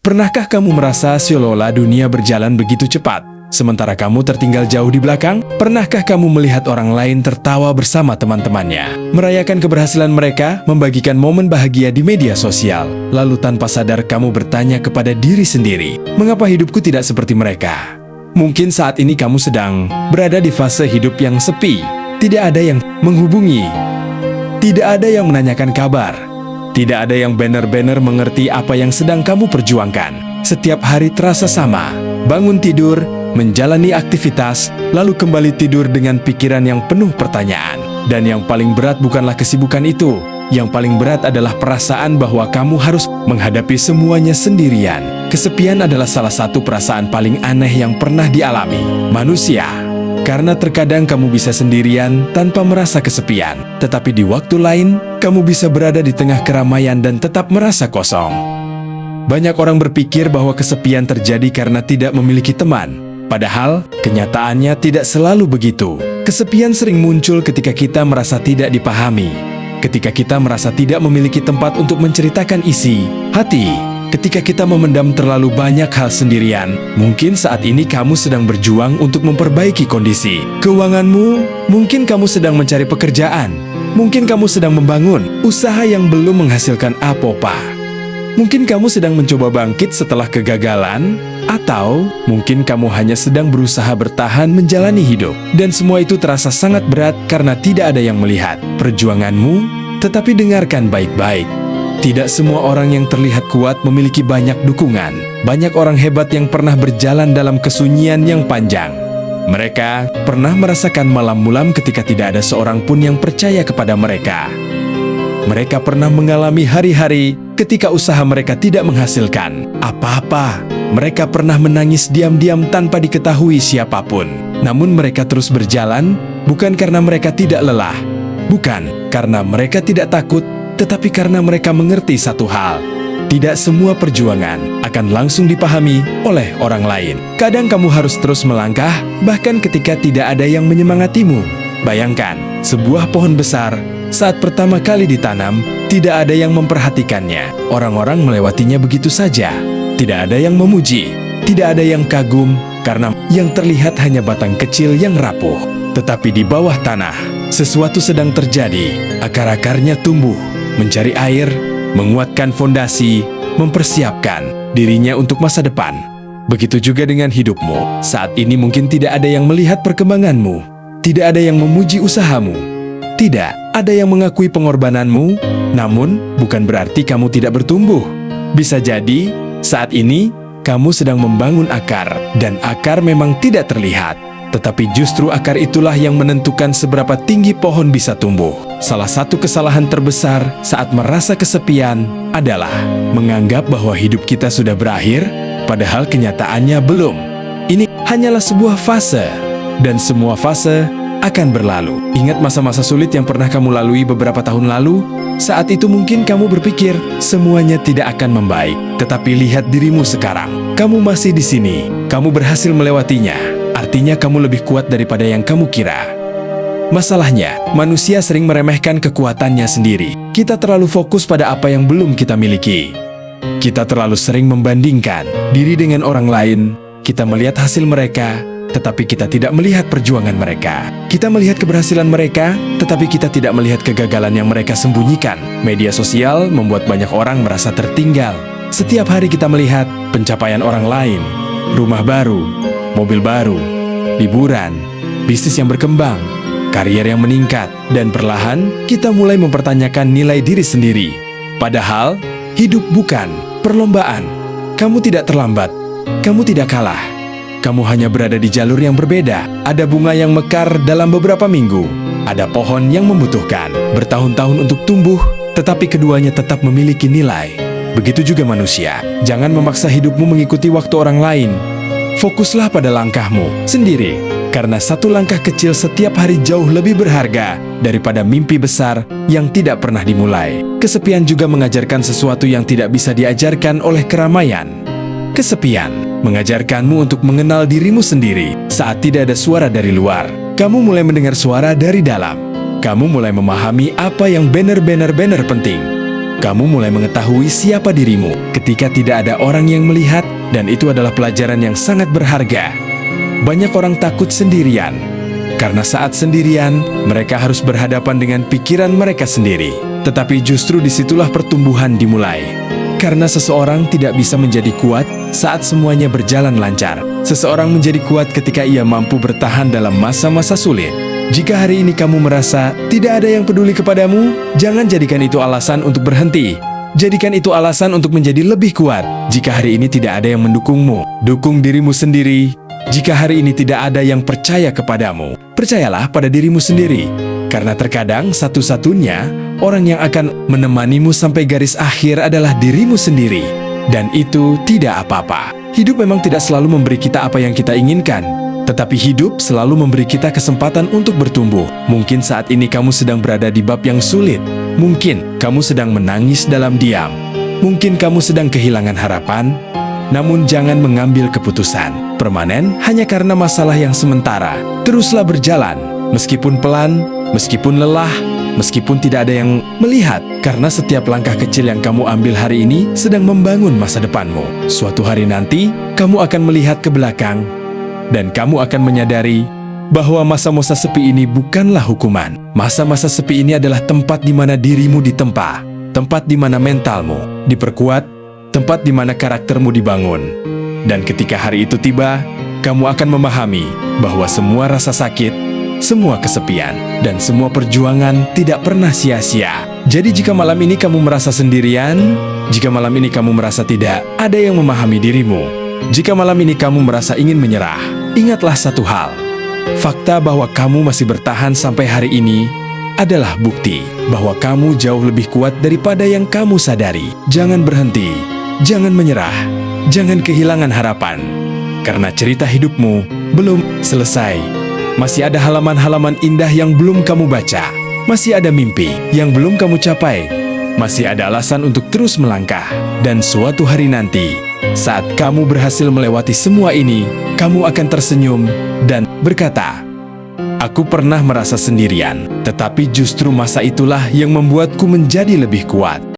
Pernahkah kamu merasa seolah-olah dunia berjalan begitu cepat, sementara kamu tertinggal jauh di belakang? Pernahkah kamu melihat orang lain tertawa bersama teman-temannya, merayakan keberhasilan mereka, membagikan momen bahagia di media sosial, lalu tanpa sadar kamu bertanya kepada diri sendiri, mengapa hidupku tidak seperti mereka? Mungkin saat ini kamu sedang berada di fase hidup yang sepi, tidak ada yang menghubungi, tidak ada yang menanyakan kabar, tidak ada yang benar-benar mengerti apa yang sedang kamu perjuangkan. Setiap hari terasa sama, bangun tidur, menjalani aktivitas, lalu kembali tidur dengan pikiran yang penuh pertanyaan. Dan yang paling berat bukanlah kesibukan itu. Yang paling berat adalah perasaan bahwa kamu harus menghadapi semuanya sendirian. Kesepian adalah salah satu perasaan paling aneh yang pernah dialami manusia. Karena terkadang kamu bisa sendirian tanpa merasa kesepian. Tetapi di waktu lain, kamu bisa berada di tengah keramaian dan tetap merasa kosong. Banyak orang berpikir bahwa kesepian terjadi karena tidak memiliki teman. Padahal, kenyataannya tidak selalu begitu. Kesepian sering muncul ketika kita merasa tidak dipahami, ketika kita merasa tidak memiliki tempat untuk menceritakan isi hati, ketika kita memendam terlalu banyak hal sendirian. Mungkin saat ini kamu sedang berjuang untuk memperbaiki kondisi keuanganmu, mungkin kamu sedang mencari pekerjaan, mungkin kamu sedang membangun usaha yang belum menghasilkan apa-apa. Mungkin kamu sedang mencoba bangkit setelah kegagalan, atau mungkin kamu hanya sedang berusaha bertahan menjalani hidup. Dan semua itu terasa sangat berat karena tidak ada yang melihat perjuanganmu. Tetapi dengarkan baik-baik. Tidak semua orang yang terlihat kuat memiliki banyak dukungan. Banyak orang hebat yang pernah berjalan dalam kesunyian yang panjang. Mereka pernah merasakan malam mulam ketika tidak ada seorang pun yang percaya kepada mereka. Mereka pernah mengalami hari-hari ketika usaha mereka tidak menghasilkan apa-apa. Mereka pernah menangis diam-diam tanpa diketahui siapapun. Namun mereka terus berjalan, bukan karena mereka tidak lelah, bukan karena mereka tidak takut, tetapi karena mereka mengerti satu hal. Tidak semua perjuangan akan langsung dipahami oleh orang lain. Kadang kamu harus terus melangkah, bahkan ketika tidak ada yang menyemangatimu. Bayangkan, sebuah pohon besar, saat pertama kali ditanam, tidak ada yang memperhatikannya. Orang-orang melewatinya begitu saja. Tidak ada yang memuji, tidak ada yang kagum, karena yang terlihat hanya batang kecil yang rapuh. Tetapi di bawah tanah, sesuatu sedang terjadi. Akar-akarnya tumbuh, mencari air, menguatkan fondasi, mempersiapkan dirinya untuk masa depan. Begitu juga dengan hidupmu. Saat ini mungkin tidak ada yang melihat perkembanganmu, tidak ada yang memuji usahamu, tidak ada yang mengakui pengorbananmu. Namun, bukan berarti kamu tidak bertumbuh. Bisa jadi, saat ini kamu sedang membangun akar, dan akar memang tidak terlihat. Tetapi justru akar itulah yang menentukan seberapa tinggi pohon bisa tumbuh. Salah satu kesalahan terbesar saat merasa kesepian adalah menganggap bahwa hidup kita sudah berakhir, padahal kenyataannya belum. Ini hanyalah sebuah fase, dan semua fase akan berlalu. Ingat masa-masa sulit yang pernah kamu lalui beberapa tahun lalu? Saat itu mungkin kamu berpikir semuanya tidak akan membaik. Tetapi lihat dirimu sekarang. Kamu masih di sini. Kamu berhasil melewatinya. Artinya kamu lebih kuat daripada yang kamu kira. Masalahnya, manusia sering meremehkan kekuatannya sendiri. Kita terlalu fokus pada apa yang belum kita miliki. Kita terlalu sering membandingkan diri dengan orang lain. Kita melihat hasil mereka, tetapi kita tidak melihat perjuangan mereka. Kita melihat keberhasilan mereka, tetapi kita tidak melihat kegagalan yang mereka sembunyikan. Media sosial membuat banyak orang merasa tertinggal. Setiap hari kita melihat pencapaian orang lain, rumah baru, mobil baru, liburan, bisnis yang berkembang, karier yang meningkat, dan perlahan kita mulai mempertanyakan nilai diri sendiri. Padahal, hidup bukan perlombaan. Kamu tidak terlambat, kamu tidak kalah. Kamu hanya berada di jalur yang berbeda. Ada bunga yang mekar dalam beberapa minggu. Ada pohon yang membutuhkan bertahun-tahun untuk tumbuh, tetapi keduanya tetap memiliki nilai. Begitu juga manusia. Jangan memaksa hidupmu mengikuti waktu orang lain. Fokuslah pada langkahmu sendiri. Karena satu langkah kecil setiap hari jauh lebih berharga daripada mimpi besar yang tidak pernah dimulai. Kesepian juga mengajarkan sesuatu yang tidak bisa diajarkan oleh keramaian. Kesepian mengajarkanmu untuk mengenal dirimu sendiri. Saat tidak ada suara dari luar, kamu mulai mendengar suara dari dalam. Kamu mulai memahami apa yang benar-benar penting. Kamu mulai mengetahui siapa dirimu ketika tidak ada orang yang melihat, dan itu adalah pelajaran yang sangat berharga. Banyak orang takut sendirian, karena saat sendirian, mereka harus berhadapan dengan pikiran mereka sendiri. Tetapi justru disitulah pertumbuhan dimulai. Karena seseorang tidak bisa menjadi kuat saat semuanya berjalan lancar. Seseorang menjadi kuat ketika ia mampu bertahan dalam masa-masa sulit. Jika hari ini kamu merasa tidak ada yang peduli kepadamu, jangan jadikan itu alasan untuk berhenti. Jadikan itu alasan untuk menjadi lebih kuat. Jika hari ini tidak ada yang mendukungmu, dukung dirimu sendiri. Jika hari ini tidak ada yang percaya kepadamu, percayalah pada dirimu sendiri. Karena terkadang satu-satunya orang yang akan menemanimu sampai garis akhir adalah dirimu sendiri. Dan itu tidak apa-apa. Hidup memang tidak selalu memberi kita apa yang kita inginkan, tetapi hidup selalu memberi kita kesempatan untuk bertumbuh. Mungkin saat ini kamu sedang berada di bab yang sulit. Mungkin kamu sedang menangis dalam diam. Mungkin kamu sedang kehilangan harapan. Namun jangan mengambil keputusan permanen hanya karena masalah yang sementara. Teruslah berjalan, meskipun pelan, meskipun lelah, meskipun tidak ada yang melihat. Karena setiap langkah kecil yang kamu ambil hari ini sedang membangun masa depanmu. Suatu hari nanti, kamu akan melihat ke belakang, dan kamu akan menyadari bahwa masa-masa sepi ini bukanlah hukuman. Masa-masa sepi ini adalah tempat di mana dirimu ditempa, tempat di mana mentalmu diperkuat, tempat di mana karaktermu dibangun. Dan ketika hari itu tiba, kamu akan memahami bahwa semua rasa sakit, semua kesepian, dan semua perjuangan tidak pernah sia-sia. Jadi jika malam ini kamu merasa sendirian, jika malam ini kamu merasa tidak ada yang memahami dirimu, jika malam ini kamu merasa ingin menyerah, ingatlah satu hal. Fakta bahwa kamu masih bertahan sampai hari ini adalah bukti bahwa kamu jauh lebih kuat daripada yang kamu sadari. Jangan berhenti, jangan menyerah, jangan kehilangan harapan. Karena cerita hidupmu belum selesai. Masih ada halaman-halaman indah yang belum kamu baca. Masih ada mimpi yang belum kamu capai. Masih ada alasan untuk terus melangkah. Dan suatu hari nanti, saat kamu berhasil melewati semua ini, kamu akan tersenyum dan berkata, "Aku pernah merasa sendirian, tetapi justru masa itulah yang membuatku menjadi lebih kuat."